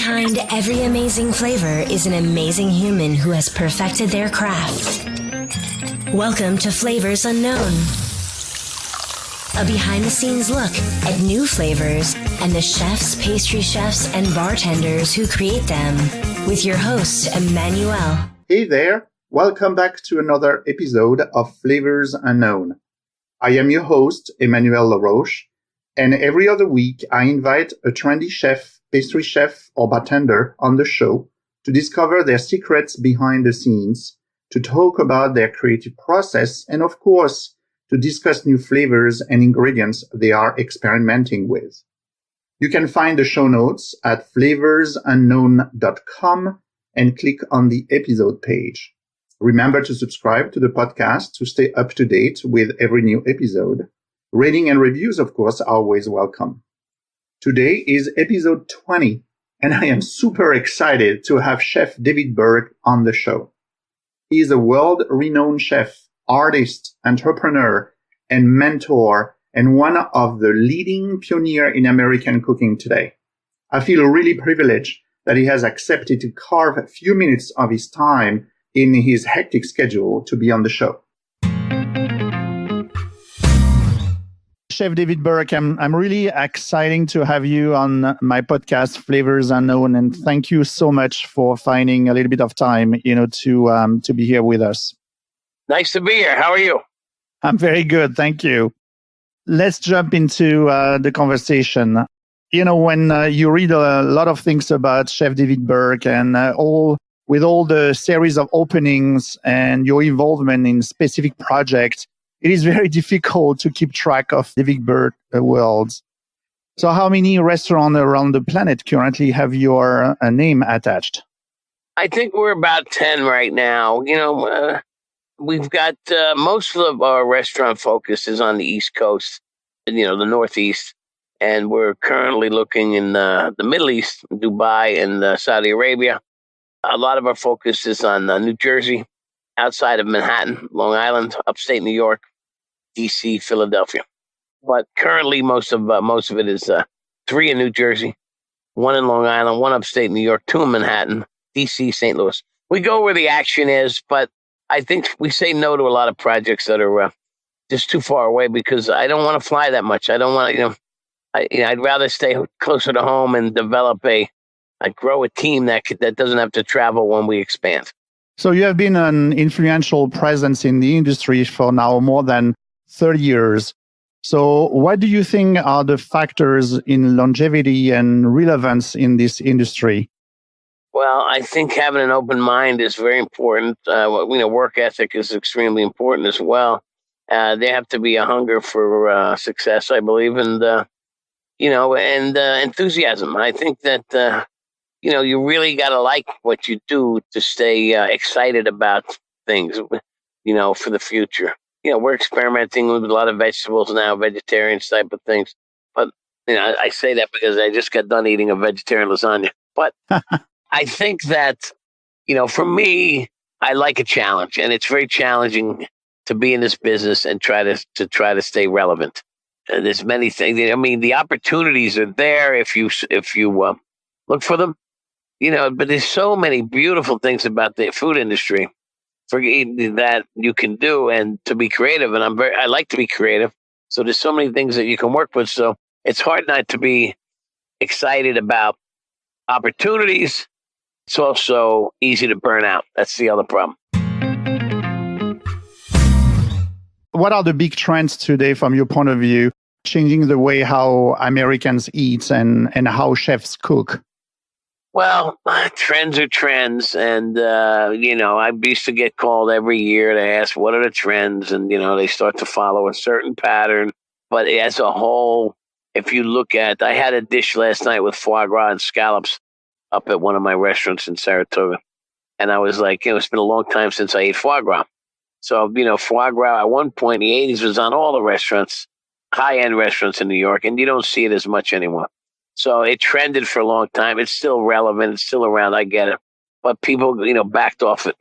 Behind every amazing flavor is an amazing human who has perfected their craft. Welcome to Flavors Unknown, a behind-the-scenes look at new flavors and the chefs, pastry chefs, and bartenders who create them, with your host, Emmanuel. Hey there, welcome back to another episode of Flavors Unknown. I am your host, Emmanuel LaRoche, and every other week I invite a trendy chef, pastry chef, or bartender on the show to discover their secrets behind the scenes, to talk about their creative process, and of course, to discuss new flavors and ingredients they are experimenting with. You can find the show notes at flavorsunknown.com and click on the episode page. Remember to subscribe to the podcast to stay up to date with every new episode. Rating and reviews, of course, are always welcome. Today is episode 20, and I am super excited to have Chef David Burke on the show. He is a world-renowned chef, artist, entrepreneur, and mentor, and one of the leading pioneers in American cooking today. I feel really privileged that he has accepted to carve a few minutes of his time in his hectic schedule to be on the show. Chef David Burke, I'm really excited to have you on my podcast, Flavors Unknown, and thank you so much for finding a little bit of time, to be here with us. Nice to be here. How are you? I'm very good, thank you. Let's jump into the conversation. When you read a lot of things about Chef David Burke and with all the series of openings and your involvement in specific projects, it is very difficult to keep track of David Burke worlds. So how many restaurants around the planet currently have your name attached? I think we're about 10 right now. We've got most of our restaurant focus is on the East Coast, the Northeast. And we're currently looking in the Middle East, Dubai and Saudi Arabia. A lot of our focus is on New Jersey, outside of Manhattan, Long Island, upstate New York, DC, Philadelphia. But currently, most of it is 3 in New Jersey, 1 in Long Island, 1 upstate New York, 2 in Manhattan, DC, St. Louis. We go where the action is, but I think we say no to a lot of projects that are just too far away because I don't want to fly that much. I don't want to, I'd rather stay closer to home and grow a team that doesn't have to travel when we expand. So you have been an influential presence in the industry for now more than 30 years. So what do you think are the factors in longevity and relevance in this industry? Well, I think having an open mind is very important. Work ethic is extremely important as well. There have to be a hunger for success, I believe, and enthusiasm. I think that you really got to like what you do to stay excited about things, for the future. We're experimenting with a lot of vegetables now, vegetarian type of things. But, I say that because I just got done eating a vegetarian lasagna. But I think that, for me, I like a challenge, and it's very challenging to be in this business and try to stay relevant. And there's many things. I mean, the opportunities are there if you look for them. But there's so many beautiful things about the food industry that you can do and to be creative. And I like to be creative. So there's so many things that you can work with. So it's hard not to be excited about opportunities. It's also easy to burn out. That's the other problem. What are the big trends today from your point of view, changing the way how Americans eat and how chefs cook? Well, trends are trends. And, I used to get called every year to ask, what are the trends? And, they start to follow a certain pattern. But as a whole, if you look at, I had a dish last night with foie gras and scallops up at one of my restaurants in Saratoga. And I was like, it's been a long time since I ate foie gras. So, foie gras at one point in the 80s was on all the restaurants, high-end restaurants in New York, and you don't see it as much anymore. So it trended for a long time. It's still relevant. It's still around. I get it. But people, backed off it.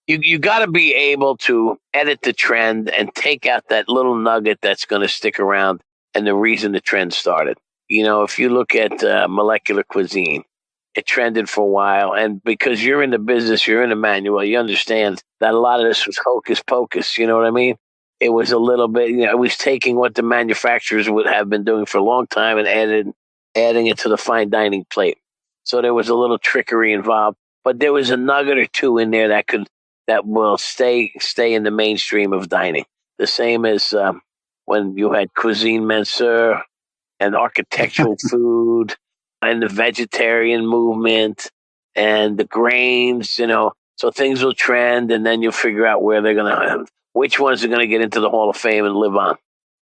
You got to be able to edit the trend and take out that little nugget that's going to stick around and the reason the trend started. If you look at molecular cuisine, it trended for a while. And because you're in the business, you're in the manual, you understand that a lot of this was hocus pocus. You know what I mean? It was a little bit, it was taking what the manufacturers would have been doing for a long time and adding it to the fine dining plate. So there was a little trickery involved, but there was a nugget or two in there that will stay in the mainstream of dining. The same as when you had cuisine mensuer and architectural food and the vegetarian movement and the grains, so things will trend, and then you'll figure out where they're going to, which ones are going to get into the Hall of Fame and live on.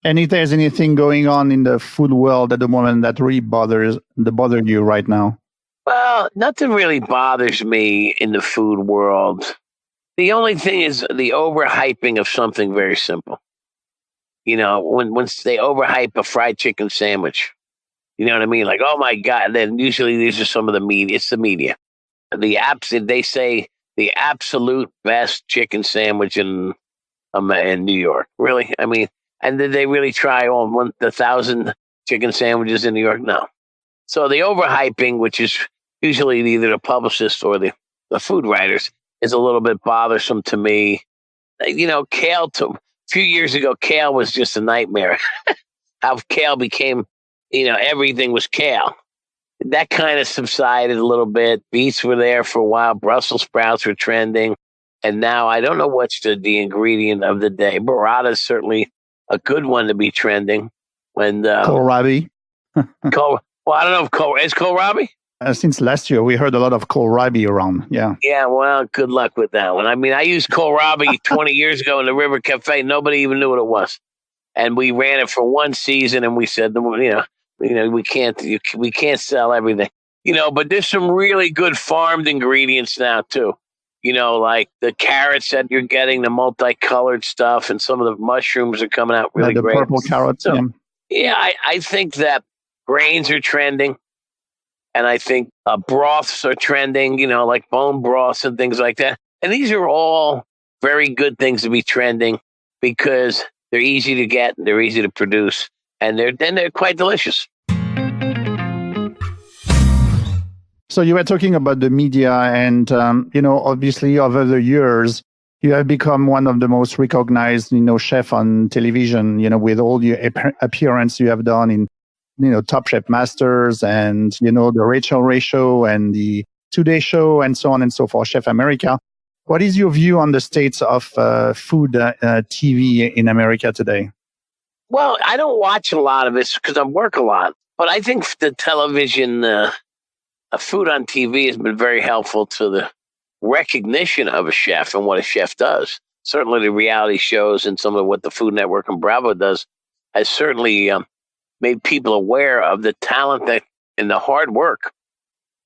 And if there's anything going on in the food world at the moment that really bothers you right now? Well, nothing really bothers me in the food world. The only thing is the overhyping of something very simple. When they overhype a fried chicken sandwich, you know what I mean? Like, oh my God! Then usually these are some of the media. It's the media. They say the absolute best chicken sandwich in New York. Really? I mean, and did they really try on 1,000 chicken sandwiches in New York? No. So the overhyping, which is usually either the publicists or the food writers, is a little bit bothersome to me. Kale, a few years ago, kale was just a nightmare. How kale became, everything was kale. That kind of subsided a little bit. Beets were there for a while. Brussels sprouts were trending. And now I don't know what's the ingredient of the day. Burrata is certainly a good one to be trending. When kohlrabi. I don't know if is kohlrabi? Since last year, we heard a lot of kohlrabi around. Yeah. Yeah, well, good luck with that one. I mean, I used kohlrabi 20 years ago in the River Cafe. Nobody even knew what it was. And we ran it for one season, and we said, we can't sell everything. But there's some really good farmed ingredients now, too. Like the carrots that you're getting, the multicolored stuff, and some of the mushrooms are coming out really great. The purple carrots. So, I think that grains are trending. And I think broths are trending, like bone broths and things like that. And these are all very good things to be trending because they're easy to get, they're easy to produce, and they're quite delicious. So you were talking about the media, and obviously over the years you have become one of the most recognized, chef on television. With all your appearance you have done in Top Chef Masters and, the Rachel Ray Show and the Today Show and so on and so forth, Chef America. What is your view on the states of food TV in America today? Well, I don't watch a lot of it because I work a lot. But I think the television, food on TV has been very helpful to the recognition of a chef and what a chef does. Certainly the reality shows and some of what the Food Network and Bravo does has certainly made people aware of the talent and the hard work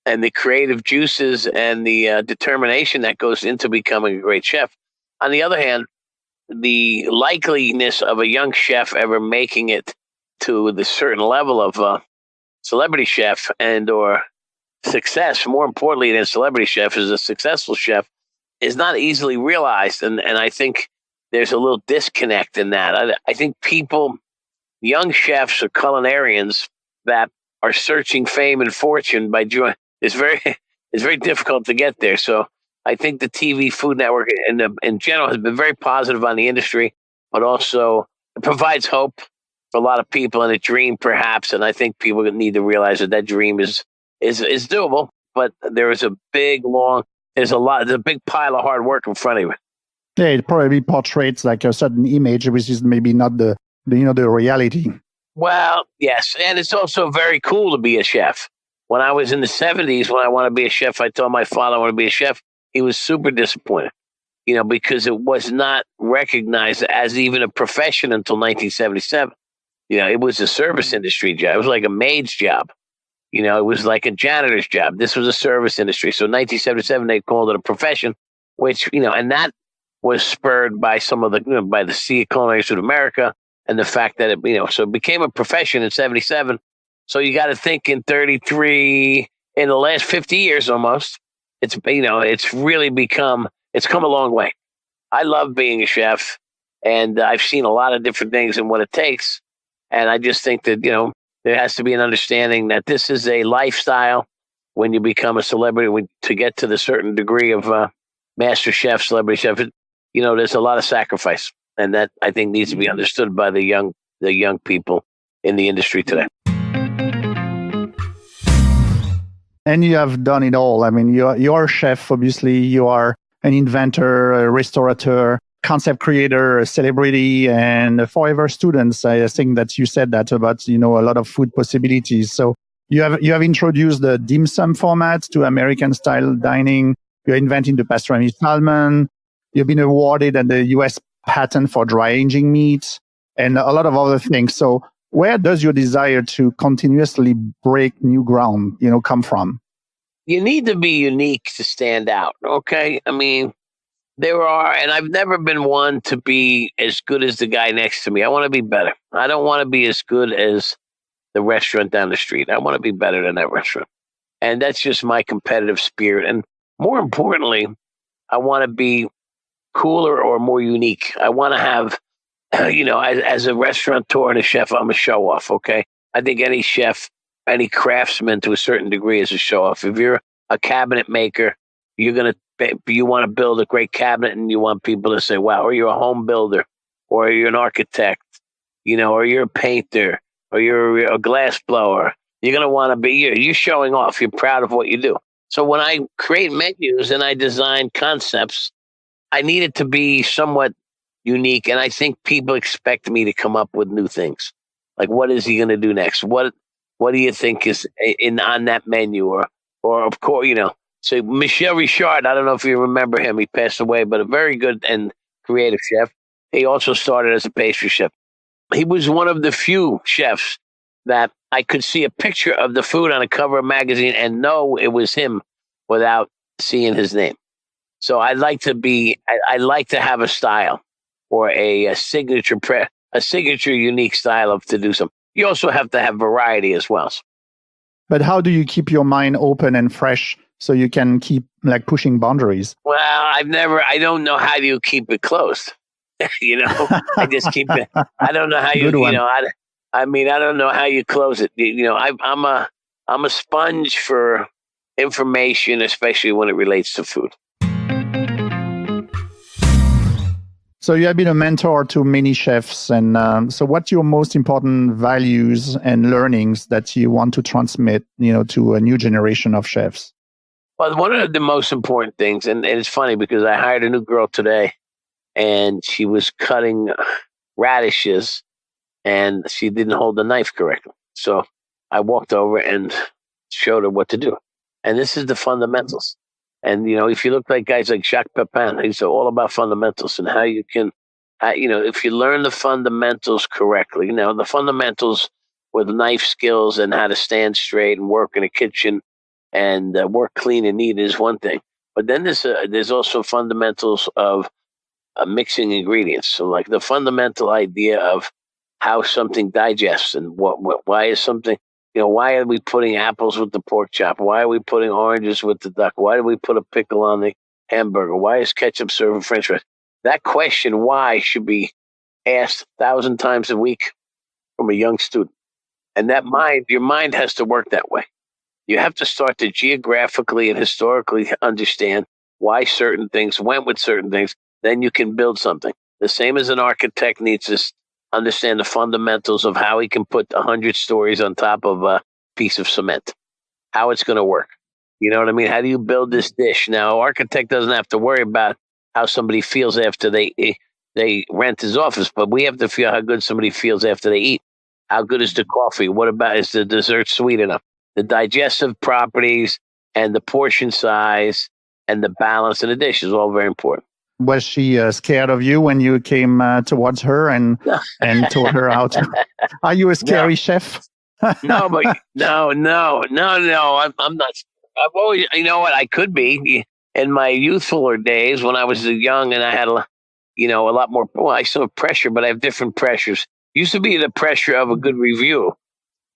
and the creative juices and the determination that goes into becoming a great chef. On the other hand, the likeliness of a young chef ever making it to the certain level of celebrity chef and or success, more importantly than celebrity chef, is a successful chef, is not easily realized. And I think there's a little disconnect in that. I think young chefs or culinarians that are searching fame and fortune by joy, it's very difficult to get there. So I think the TV Food Network in general has been very positive on the industry, but also it provides hope for a lot of people and a dream perhaps. And I think people need to realize that dream is doable, but there's a big pile of hard work in front of you. Yeah, it probably portrays like a certain image, which is maybe not the reality. Well, yes. And it's also very cool to be a chef. When I was in the 70s, when I wanted to be a chef, I told my father I want to be a chef. He was super disappointed, because it was not recognized as even a profession until 1977. It was a service industry job. It was like a maid's job. It was like a janitor's job. This was a service industry. So 1977, they called it a profession, which, and that was spurred by by the Sea of Culinary Institute of America. And the fact that so it became a profession in 77. So you got to think in 33, in the last 50 years almost, it's come a long way. I love being a chef, and I've seen a lot of different things and what it takes. And I just think that, there has to be an understanding that this is a lifestyle when you become a celebrity, to get to the certain degree of master chef, celebrity chef, there's a lot of sacrifice, and that I think needs to be understood by the young people in the industry today. And you have done it all. I mean, you're a chef, obviously. You are an inventor, a restaurateur, concept creator, a celebrity, and a forever student. I think that you said that about, a lot of food possibilities. So you have introduced the dim sum format to American style dining. You're inventing the pastrami salmon. You've been awarded at the U.S. patent for dry aging meat and a lot of other things. So where does your desire to continuously break new ground, come from? You need to be unique to stand out. Okay. I mean, and I've never been one to be as good as the guy next to me. I want to be better. I don't want to be as good as the restaurant down the street. I want to be better than that restaurant. And that's just my competitive spirit. And more importantly, I want to be cooler or more unique. I want to have, as a restaurateur and a chef, I'm a show off. Okay. I think any chef, any craftsman to a certain degree is a show off. If you're a cabinet maker, you want to build a great cabinet and you want people to say, wow, or you're a home builder, or you're an architect, or you're a painter, or you're a glass blower. You're going to want to be, you're showing off. You're proud of what you do. So when I create menus and I design concepts, I need it to be somewhat unique. And I think people expect me to come up with new things. Like, what is he going to do next? What do you think is on that menu? Or of course, so Michel Richard, I don't know if you remember him. He passed away, but a very good and creative chef. He also started as a pastry chef. He was one of the few chefs that I could see a picture of the food on a cover of a magazine and know it was him without seeing his name. So I like to have a style or a signature unique style to do something. You also have to have variety as well. But how do you keep your mind open and fresh so you can keep pushing boundaries? Well, I don't know how you keep it closed. I just keep it. I don't know how you, I don't know how you close it. I'm a sponge for information, especially when it relates to food. So you have been a mentor to many chefs. And so what's your most important values and learnings that you want to transmit, to a new generation of chefs? Well, one of the most important things, and it's funny because I hired a new girl today and she was cutting radishes and she didn't hold the knife correctly. So I walked over and showed her what to do. And this is the fundamentals. And, if you look like guys like Jacques Pepin, he's all about fundamentals and how you can, if you learn the fundamentals correctly, the fundamentals with knife skills and how to stand straight and work in a kitchen and work clean and neat is one thing. But then there's also fundamentals of mixing ingredients. So like the fundamental idea of how something digests and why is something, why are we putting apples with the pork chop? Why are we putting oranges with the duck? Why do we put a pickle on the hamburger? Why is ketchup served with French fries? That question, why, should be asked 1,000 times a week from a young student. And your mind has to work that way. You have to start to geographically and historically understand why certain things went with certain things. Then you can build something. The same as an architect needs to understand the fundamentals of how he can put 100 stories on top of a piece of cement, how it's going to work. You know what I mean? How do you build this dish? Now, an architect doesn't have to worry about how somebody feels after they rent his office, but we have to feel how good somebody feels after they eat. How good is the coffee? What about, is the dessert sweet enough? The digestive properties and the portion size and the balance in the dish is all very important. Was she scared of you when you came towards her and told her how to? Are you a scary chef? No. I'm not. I've always, I could be in my youthful days when I was young and I had a lot more. Well, I still have pressure, but I have different pressures. Used to be the pressure of a good review,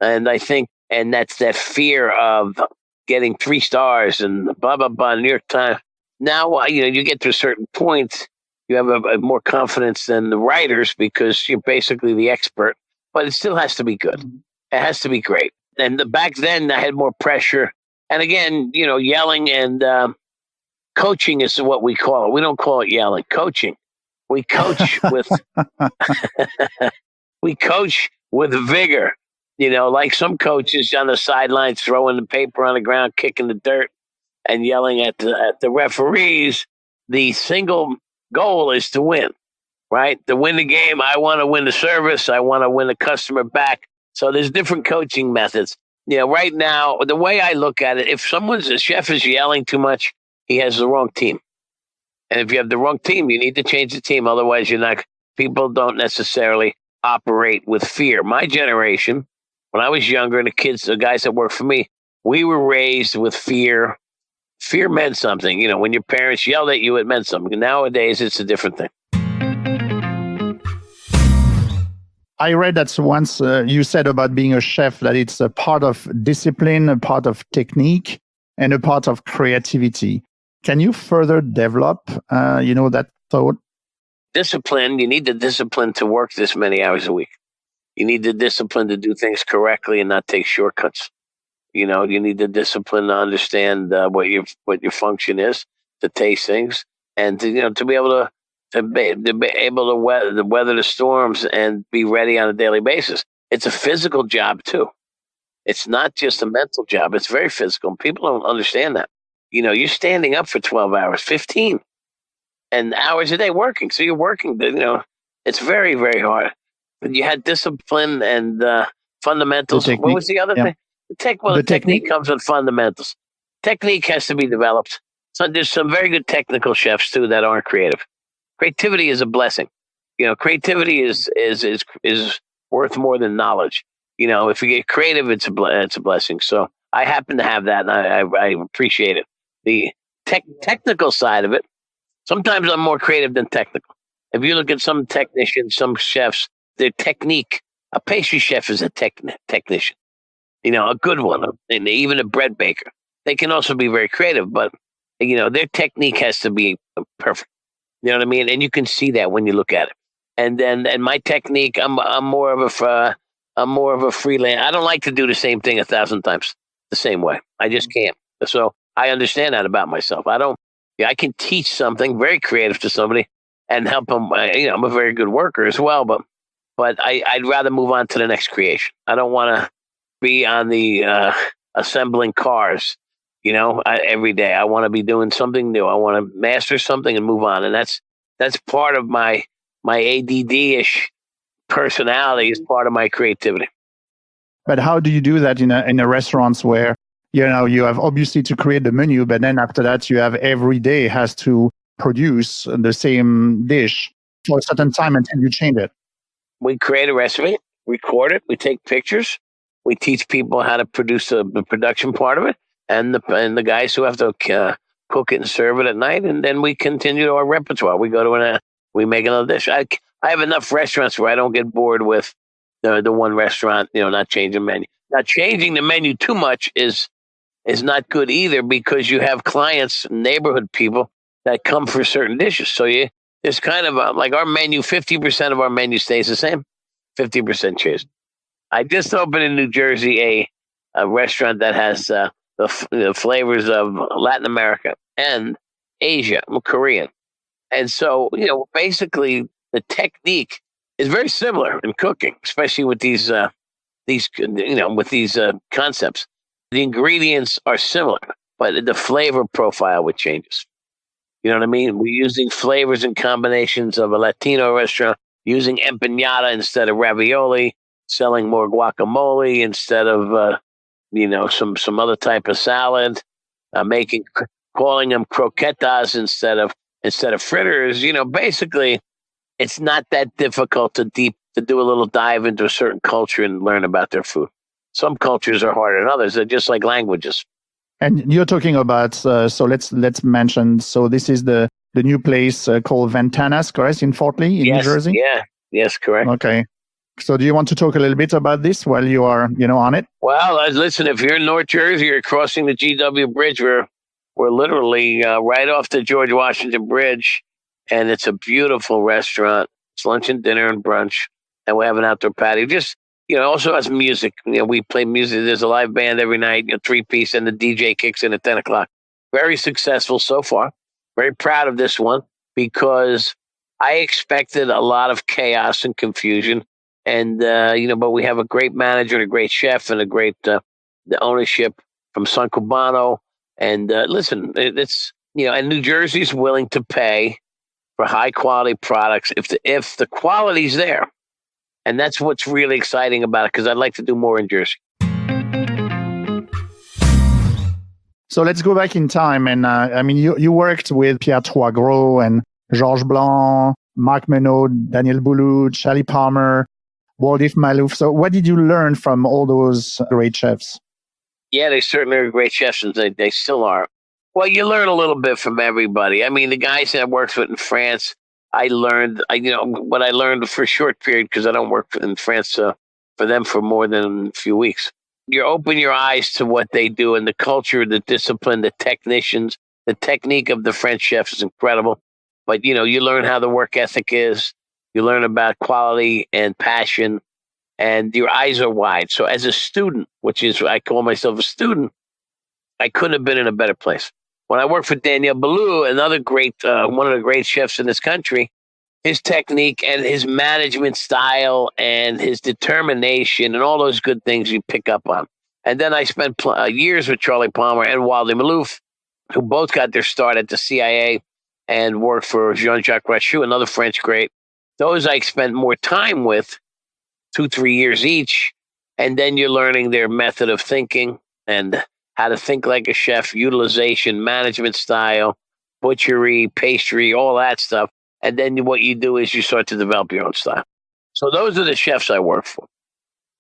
and I think, and that's that fear of getting 3 stars and blah blah blah. New York Times. Now, you get to a certain point, you have a more confidence than the writers because you're basically the expert, but it still has to be good. It has to be great. And back then I had more pressure And again, yelling and coaching is what we call it. We don't call it yelling. Coaching. We coach with we coach with vigor. Like some coaches on the sidelines throwing the paper on the ground, kicking the dirt, and yelling at the referees. The single goal is to win, right? To win the game. I want to win the service. I want to win the customer back. So there's different coaching methods. Right now, the way I look at it, if a chef is yelling too much, he has the wrong team. And if you have the wrong team, you need to change the team. Otherwise, people don't necessarily operate with fear. My generation, when I was younger, and the guys that work for me, we were raised with fear. Fear meant something. When your parents yelled at you, it meant something. Nowadays, it's a different thing. I read that once you said about being a chef that it's a part of discipline, a part of technique, and a part of creativity. Can you further develop, that thought? Discipline, you need the discipline to work this many hours a week. You need the discipline to do things correctly and not take shortcuts. You need the discipline to understand what your function is, to taste things, and to be able to weather the storms and be ready on a daily basis. It's a physical job too. It's not just a mental job. It's very physical. People don't understand that. You're standing up for 12 hours, 15, and hours a day working. So you're working. It's very, very hard. But you had discipline and fundamentals. What was the other thing? The technique comes with fundamentals. Technique has to be developed. So there's some very good technical chefs too that aren't creative. Creativity is a blessing. Creativity is worth more than knowledge. If you get creative, it's a blessing. So I happen to have that, and I appreciate it. The technical side of it, sometimes I'm more creative than technical. If you look at some technicians, some chefs, their technique, a pastry chef is a technician. A good one, and even a bread baker. They can also be very creative, but their technique has to be perfect. You know what I mean? And you can see that when you look at it. And my technique, I'm more of a freelance. I don't like to do the same thing 1,000 times the same way. I just can't. So I understand that about myself. I can teach something very creative to somebody and help them. I'm a very good worker as well, but I'd rather move on to the next creation. I don't want to be on the assembling cars, every day. I want to be doing something new. I want to master something and move on. And that's part of my ADD-ish personality, is part of my creativity. But how do you do that in a restaurants where, you have obviously to create the menu, but then after that you have every day has to produce the same dish for a certain time until you change it? We create a recipe, record it, we take pictures, we teach people how to produce the production part of it, and the guys who have to cook it and serve it at night, and then we continue our repertoire. We go to we make another dish. I have enough restaurants where I don't get bored with the one restaurant, not changing the menu. Now, changing the menu too much is not good either, because you have clients, neighborhood people that come for certain dishes. So there's kind of like our menu, 50% of our menu stays the same, 50% changes. I just opened in New Jersey a restaurant that has the flavors of Latin America and Asia. I'm Korean. And so, basically the technique is very similar in cooking, especially with these concepts. The ingredients are similar, but the flavor profile would changes. You know what I mean? We're using flavors and combinations of a Latino restaurant, using empanada instead of ravioli, selling more guacamole instead of some other type of salad, calling them croquetas instead of fritters. Basically, it's not that difficult to do a little dive into a certain culture and learn about their food. Some cultures are harder than others. They're just like languages. And you're talking about, so let's mention, so this is the new place called Ventanas, correct, in Fort Lee, in New Jersey? Yeah, yes, correct. Okay. So do you want to talk a little bit about this while you are, on it? Well, listen, if you're in North Jersey, you're crossing the GW Bridge. We're literally right off the George Washington Bridge, and it's a beautiful restaurant. It's lunch and dinner and brunch, and we have an outdoor patio. Just Also has music. We play music. There's a live band every night, 3-piece, and the DJ kicks in at 10 o'clock. Very successful so far. Very proud of this one because I expected a lot of chaos and confusion. And, but we have a great manager and a great chef and a great the ownership from San Cubano. And listen, and New Jersey's willing to pay for high quality products if the quality's there. And that's what's really exciting about it, because I'd like to do more in Jersey. So let's go back in time. And you worked with Pierre Troisgros and Georges Blanc, Marc Menaud, Daniel Boulud, Charlie Palmer, Waldif Malouf. So what did you learn from all those great chefs? Yeah, they certainly are great chefs, and they still are. Well, you learn a little bit from everybody. The guys that I worked with in France, I learned, what I learned for a short period, because I don't work in France for them for more than a few weeks. You open your eyes to what they do, and the culture, the discipline, the technicians, the technique of the French chefs is incredible. But, you learn how the work ethic is. You learn about quality and passion, and your eyes are wide. So as a student, I call myself a student, I couldn't have been in a better place. When I worked for Daniel Boulud, another great, one of the great chefs in this country, his technique and his management style and his determination and all those good things you pick up on. And then I spent years with Charlie Palmer and Waldif Malouf, who both got their start at the CIA and worked for Jean-Jacques Rachou, another French great. Those I spent more time with, 2-3 years each. And then you're learning their method of thinking and how to think like a chef, utilization, management style, butchery, pastry, all that stuff. And then what you do is you start to develop your own style. So those are the chefs I work for.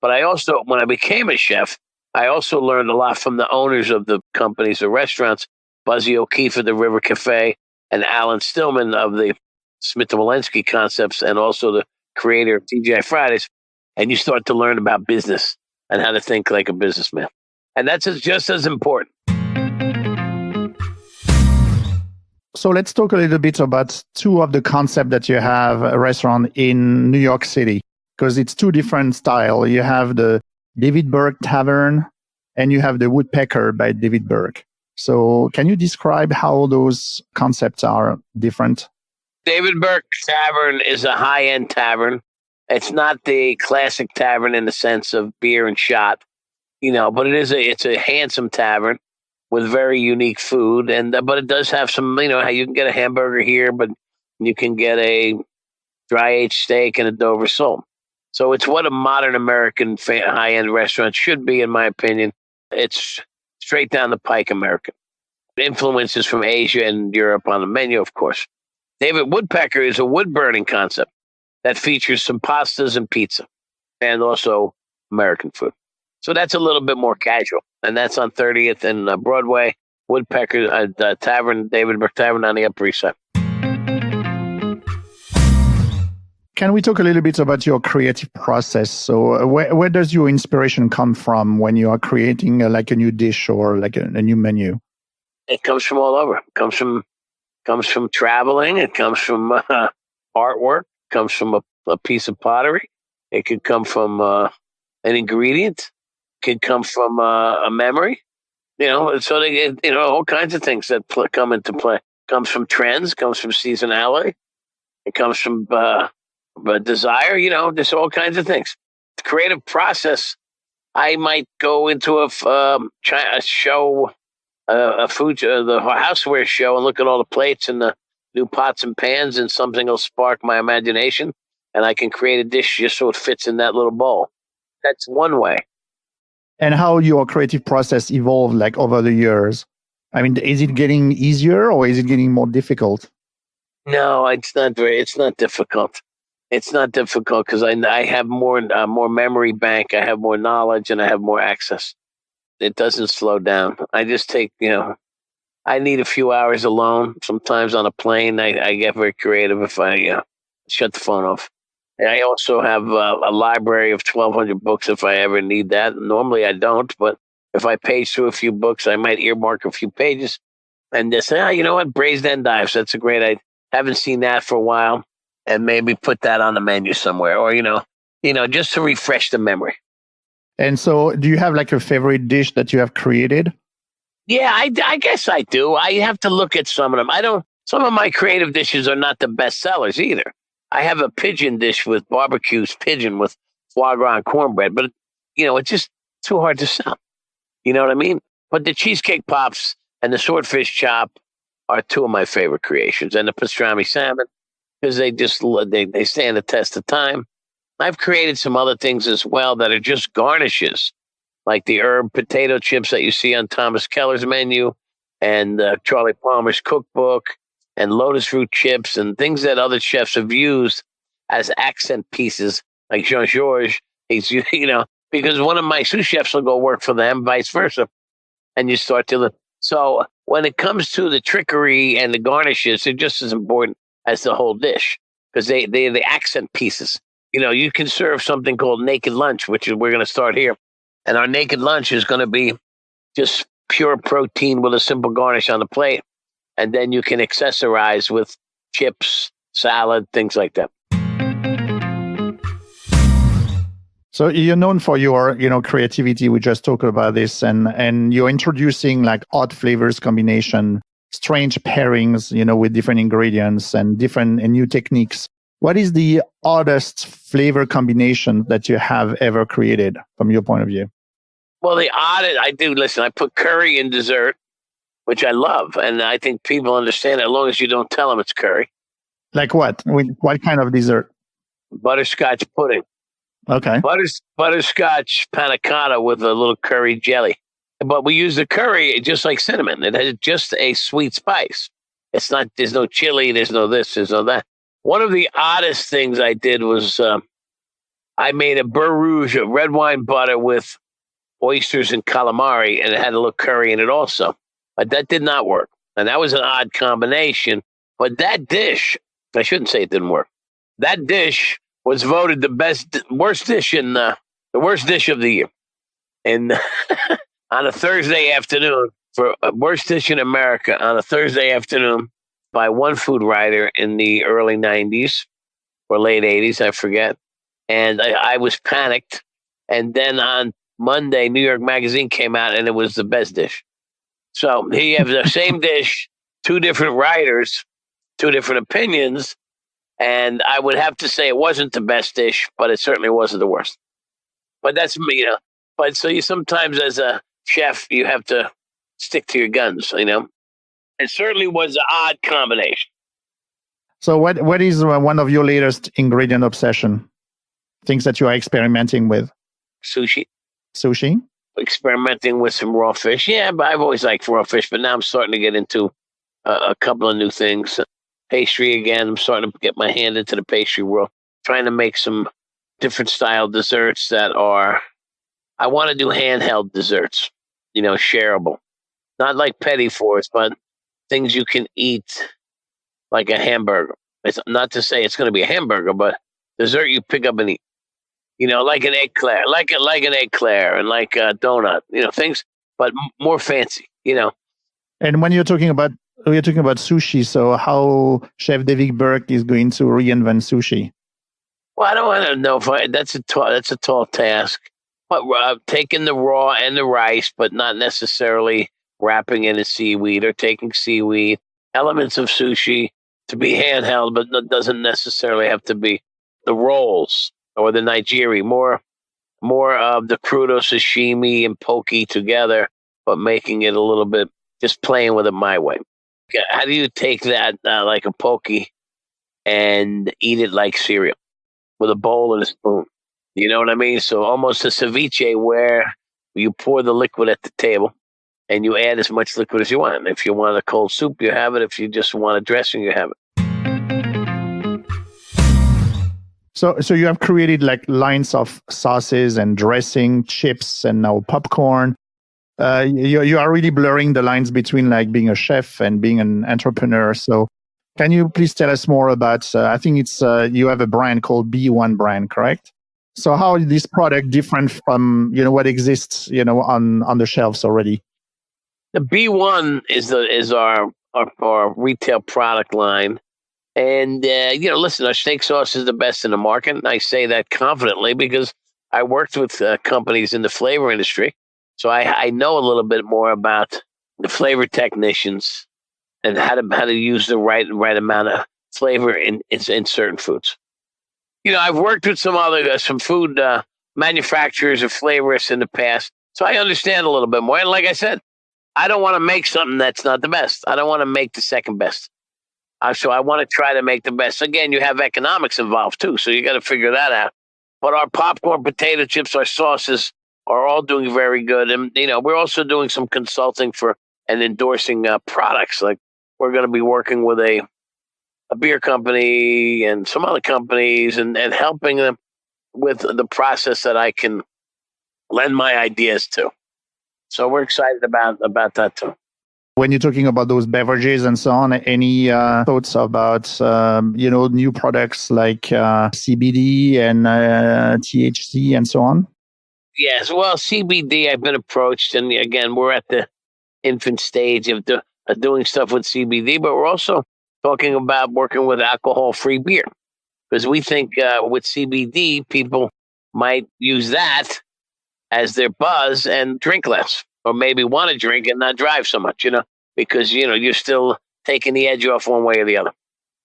But I also, when I became a chef, I also learned a lot from the owners of the companies, the restaurants, Buzzy O'Keefe of the River Cafe and Alan Stillman of the Smith & Wollensky Concepts, and also the creator of TGI Fridays. And you start to learn about business and how to think like a businessman. And that's just as important. So let's talk a little bit about two of the concepts that you have a restaurant in New York City, because it's two different styles. You have the David Burke Tavern and you have the Woodpecker by David Burke. So can you describe how those concepts are different? David Burke Tavern is a high-end tavern. It's not the classic tavern in the sense of beer and shot, but it's a handsome tavern with very unique food, but it does have some, how you can get a hamburger here, but you can get a dry-aged steak and a Dover sole. So it's what a modern American high-end restaurant should be, in my opinion. It's straight down the pike American. Influences from Asia and Europe on the menu, of course. David Woodpecker is a wood-burning concept that features some pastas and pizza, and also American food. So that's a little bit more casual. And that's on 30th and Broadway, Woodpecker Tavern, David Burke Tavern on the Upper East Side. Can we talk a little bit about your creative process? So where does your inspiration come from when you are creating like a new dish or like a new menu? It comes from all over. It comes from traveling. It comes from artwork. It comes from a piece of pottery. It could come from an ingredient. Could come from a memory, so they get, all kinds of things that come into play. Comes from trends, comes from seasonality. It comes from desire, there's all kinds of things. The creative process, I might go into a show, a food, the houseware show, and look at all the plates and the new pots and pans, and something will spark my imagination, and I can create a dish just so it fits in that little bowl. That's one way. And how your creative process evolved like over the years? Is it getting easier or is it getting more difficult? No, it's not difficult. It's not difficult because I have more memory bank. I have more knowledge and I have more access. It doesn't slow down. I just take, I need a few hours alone. Sometimes on a plane, I get very creative if I shut the phone off. And I also have a library of 1,200 books if I ever need that. Normally I don't, but if I page through a few books, I might earmark a few pages and just say, you know what, braised endives. That's a great idea. Haven't seen that for a while, and maybe put that on the menu somewhere. Or, just to refresh the memory. And so do you have like a favorite dish that you have created? Yeah, I guess I do. I have to look at some of them. Some of my creative dishes are not the best sellers either. I have a pigeon dish with barbecues pigeon with foie gras and cornbread, but it's just too hard to sell. You know what I mean? But the cheesecake pops and the swordfish chop are two of my favorite creations, and the pastrami salmon, because they stand the test of time. I've created some other things as well that are just garnishes, like the herb potato chips that you see on Thomas Keller's menu, and Charlie Palmer's cookbook, and lotus root chips, and things that other chefs have used as accent pieces, like Jean-Georges. He's, because one of my sous chefs will go work for them, vice versa. And you start to... So when it comes to the trickery and the garnishes, they're just as important as the whole dish, because they're the accent pieces. You can serve something called naked lunch, which we're going to start here. And our naked lunch is going to be just pure protein with a simple garnish on the plate. And then you can accessorize with chips, salad, things like that. So you're known for your, creativity. We just talked about this, and you're introducing like odd flavors combination, strange pairings, with different ingredients and different and new techniques. What is the oddest flavor combination that you have ever created from your point of view? Well, I put curry in dessert, which I love. And I think people understand it as long as you don't tell them it's curry. Like what? What kind of dessert? Butterscotch pudding. Okay. Butterscotch panna cotta with a little curry jelly. But we use the curry just like cinnamon. It has just a sweet spice. There's no chili, there's no this, there's no that. One of the oddest things I did was I made a beurre rouge of red wine butter with oysters and calamari, and it had a little curry in it also. But that did not work. And that was an odd combination. But that dish, I shouldn't say it didn't work. That dish was voted the worst dish the worst dish of the year. And on a Thursday afternoon, for worst dish in America, on a Thursday afternoon, by one food writer in the early 90s or late 80s, I forget. And I was panicked. And then on Monday, New York Magazine came out, and it was the best dish. So here you have the same dish, two different writers, two different opinions. And I would have to say it wasn't the best dish, but it certainly wasn't the worst. But that's me, But so you sometimes, as a chef, you have to stick to your guns, It certainly was an odd combination. So what is one of your latest ingredient obsession? Things that you are experimenting with? Sushi. Experimenting with some raw fish. Yeah, but I've always liked raw fish, but now I'm starting to get into a couple of new things. Pastry again. I'm starting to get my hand into the pastry world. Trying to make some different style desserts I want to do handheld desserts, shareable. Not like petit fours, but things you can eat like a hamburger. It's not to say it's going to be a hamburger, but dessert you pick up and eat. Like an eclair, like an eclair, and like a donut. Things, but more fancy. And when you're talking about sushi, so how Chef David Burke is going to reinvent sushi? Well, I don't want to know that's a tall task. But taking the raw and the rice, but not necessarily wrapping it in seaweed, or taking seaweed, elements of sushi to be handheld, but it doesn't necessarily have to be the rolls or the nigiri. More of the crudo sashimi and poke together, but making it a little bit, just playing with it my way. How do you take that like a poke and eat it like cereal with a bowl and a spoon? You know what I mean? So almost a ceviche where you pour the liquid at the table and you add as much liquid as you want. If you want a cold soup, you have it. If you just want a dressing, you have it. So you have created like lines of sauces and dressing, chips, and now popcorn. You are really blurring the lines between like being a chef and being an entrepreneur. So can you please tell us more about, I think it's, you have a brand called B1 brand, correct? So how is this product different from, what exists, on the shelves already? The B1 is our retail product line. And, listen, our steak sauce is the best in the market. And I say that confidently because I worked with companies in the flavor industry. So I know a little bit more about the flavor technicians and how to use the right amount of flavor in certain foods. I've worked with some food manufacturers or flavorists in the past, so I understand a little bit more. And like I said, I don't want to make something that's not the best. I don't want to make the second best. So I want to try to make the best. Again, you have economics involved too, so you got to figure that out. But our popcorn, potato chips, our sauces are all doing very good, and we're also doing some consulting for and endorsing products. Like we're going to be working with a beer company and some other companies, and helping them with the process that I can lend my ideas to. So we're excited about that too. When you're talking about those beverages and so on, any thoughts about, new products like CBD and THC and so on? Yes, well, CBD, I've been approached, and again, we're at the infant stage of doing stuff with CBD, but we're also talking about working with alcohol-free beer, because we think with CBD, people might use that as their buzz and drink less, or maybe want to drink and not drive so much, because, you're still taking the edge off one way or the other.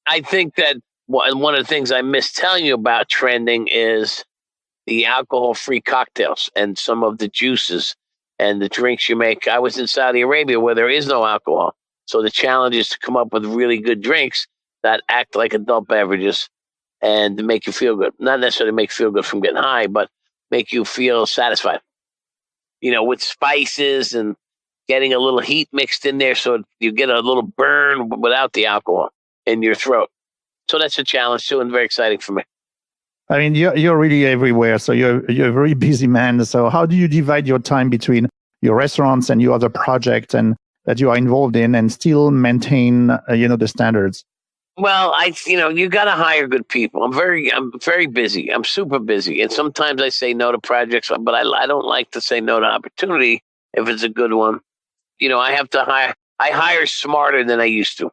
I think that one of the things I miss telling you about trending is the alcohol-free cocktails and some of the juices and the drinks you make. I was in Saudi Arabia where there is no alcohol. So the challenge is to come up with really good drinks that act like adult beverages and to make you feel good. Not necessarily make you feel good from getting high, but make you feel satisfied. With spices and getting a little heat mixed in there so you get a little burn without the alcohol in your throat. So that's a challenge too, and very exciting for me. I mean, you're really everywhere. So you're a very busy man. So how do you divide your time between your restaurants and your other projects and that you are involved in, and still maintain, the standards? Well, you got to hire good people. I'm very busy. I'm super busy. And sometimes I say no to projects, but I don't like to say no to opportunity if it's a good one. I have to I hire smarter than I used to.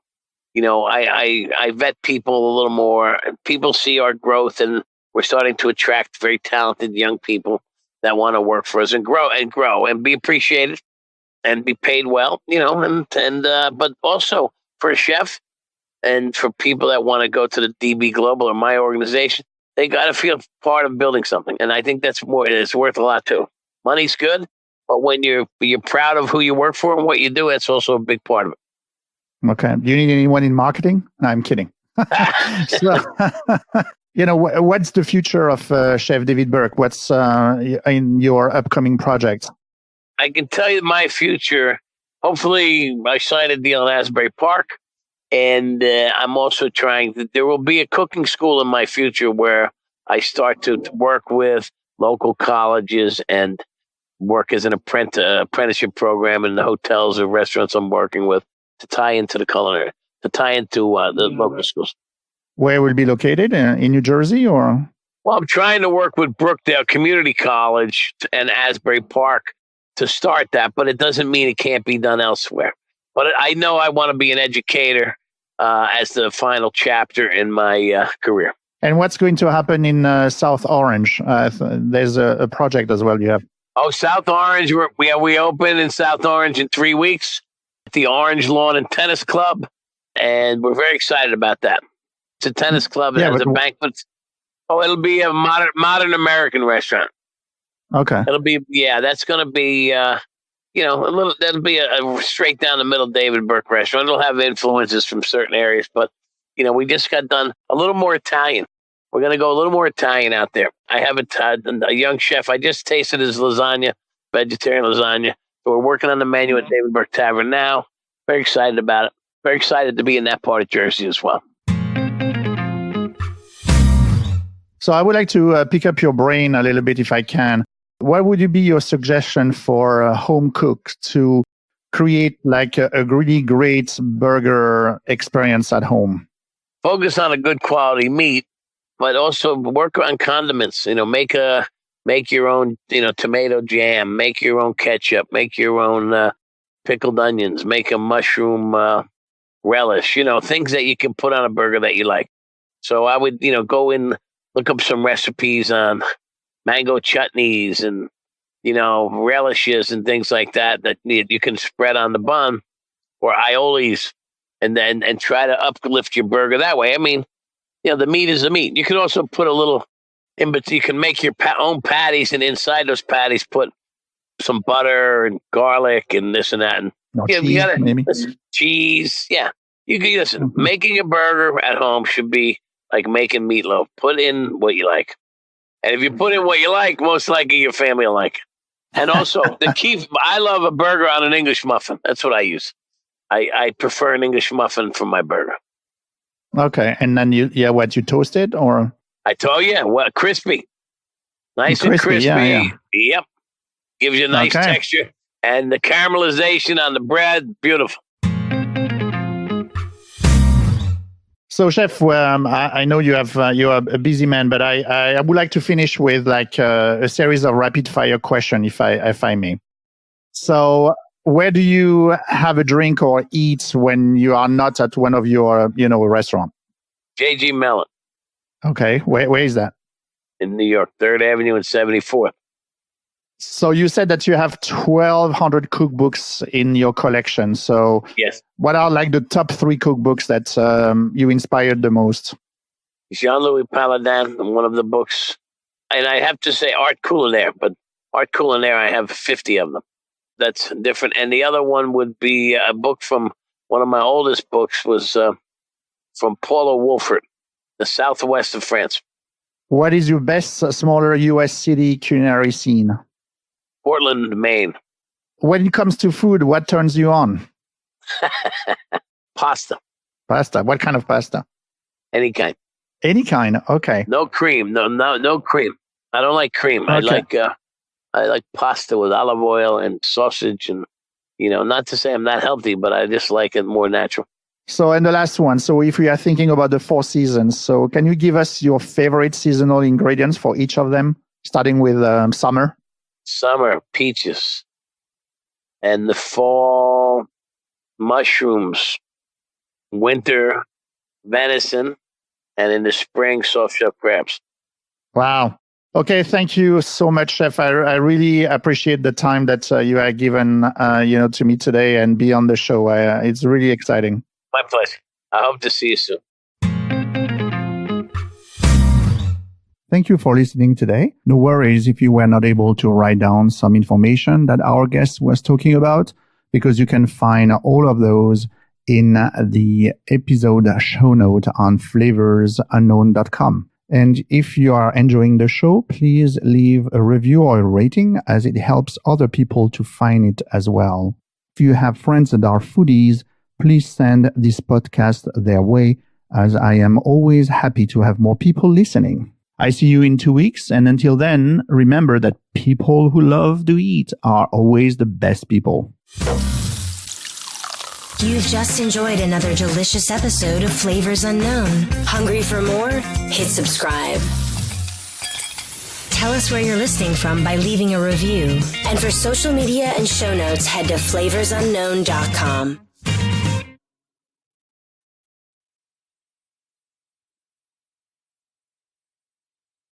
I vet people a little more. People see our growth, and we're starting to attract very talented young people that want to work for us and grow and be appreciated and be paid well, but also for a chef and for people that want to go to the DB Global or my organization, they got to feel part of building something. And I think it's worth a lot too. Money's good, but when you're proud of who you work for and what you do, it's also a big part of it. Okay. Do you need anyone in marketing? No, I'm kidding. So, what's the future of Chef David Burke? What's in your upcoming projects? I can tell you my future. Hopefully, I signed a deal in Asbury Park, and I'm also there will be a cooking school in my future where I start to work with local colleges and work as an apprenticeship program in the hotels or restaurants I'm working with to tie into the culinary, to tie into the local schools. Where will it be located? In New Jersey or? Well, I'm trying to work with Brookdale Community College and Asbury Park to start that, but it doesn't mean it can't be done elsewhere. But I know I want to be an educator as the final chapter in my career. And what's going to happen in South Orange? There's a project as well you have. Oh, South Orange, we open in South Orange in 3 weeks at the Orange Lawn and Tennis Club, and we're very excited about that. It's a tennis club. It has a banquet. Oh, it'll be a modern American restaurant. Okay. It'll be, that's going to be, that'll be a straight down the middle David Burke restaurant. It'll have influences from certain areas, but, we just got done a little more Italian. We're going to go a little more Italian out there. I have a young chef. I just tasted his lasagna, vegetarian lasagna. So we're working on the menu at David Burke Tavern now. Very excited about it. Very excited to be in that part of Jersey as well. So I would like to pick up your brain a little bit if I can. What would be your suggestion for a home cook to create like a really great burger experience at home? Focus on a good quality meat, but also work on condiments. Make your own, tomato jam, make your own ketchup, make your own pickled onions, make a mushroom relish, things that you can put on a burger that you like. So I would, go in, look up some recipes on mango chutneys and, relishes and things like that you can spread on the bun or aiolis and try to uplift your burger that way. I mean, the meat is the meat. You can also put a little you can make your own patties, and inside those patties put some butter and garlic and this and that. And cheese, maybe cheese. Yeah, you can listen. Mm-hmm. Making a burger at home should be like making meatloaf. Put in what you like, and if you put in what you like, most likely your family will like it. And also the key. I love a burger on an English muffin. That's what I use. I prefer an English muffin for my burger. Okay, and then you toast it or? I told you, crispy, nice and crispy. Yeah. Yep, gives you a nice texture, and the caramelization on the bread, beautiful. So, Chef, I know you're a busy man, but I would like to finish with like a series of rapid fire questions, if I may. So, where do you have a drink or eat when you are not at one of your restaurant? J.G. Mellon. Okay, where is that? In New York, 3rd Avenue and 74th. So you said that you have 1,200 cookbooks in your collection. So yes. What are like the top 3 cookbooks that you inspired the most? Jean-Louis Paladin, one of the books. And I have to say Art Culinaire, but Art Culinaire, I have 50 of them. That's different. And the other one would be a book from one of my oldest books was from Paula Wolfert, The Southwest of France. What is your best smaller U.S. city culinary scene? Portland, Maine. When it comes to food, what turns you on? Pasta. Pasta. What kind of pasta? Any kind. Any kind. Okay. No cream. No cream. I don't like cream. Okay. I like pasta with olive oil and sausage, and not to say I'm not healthy, but I just like it more natural. So, and the last one. So, if we are thinking about the 4 seasons, so can you give us your favorite seasonal ingredients for each of them, starting with summer? Summer, peaches. And the fall, mushrooms. Winter, venison. And in the spring, soft-shell crabs. Wow. Okay, thank you so much, Chef. I really appreciate the time that you are given, to me today and be on the show. It's really exciting. My pleasure. I hope to see you soon. Thank you for listening today. No worries if you were not able to write down some information that our guest was talking about, because you can find all of those in the episode show note on flavorsunknown.com. And if you are enjoying the show, please leave a review or a rating, as it helps other people to find it as well. If you have friends that are foodies, please send this podcast their way, as I am always happy to have more people listening. I see you in 2 weeks, and until then, remember that people who love to eat are always the best people. You've just enjoyed another delicious episode of Flavors Unknown. Hungry for more? Hit subscribe. Tell us where you're listening from by leaving a review. And for social media and show notes, head to flavorsunknown.com.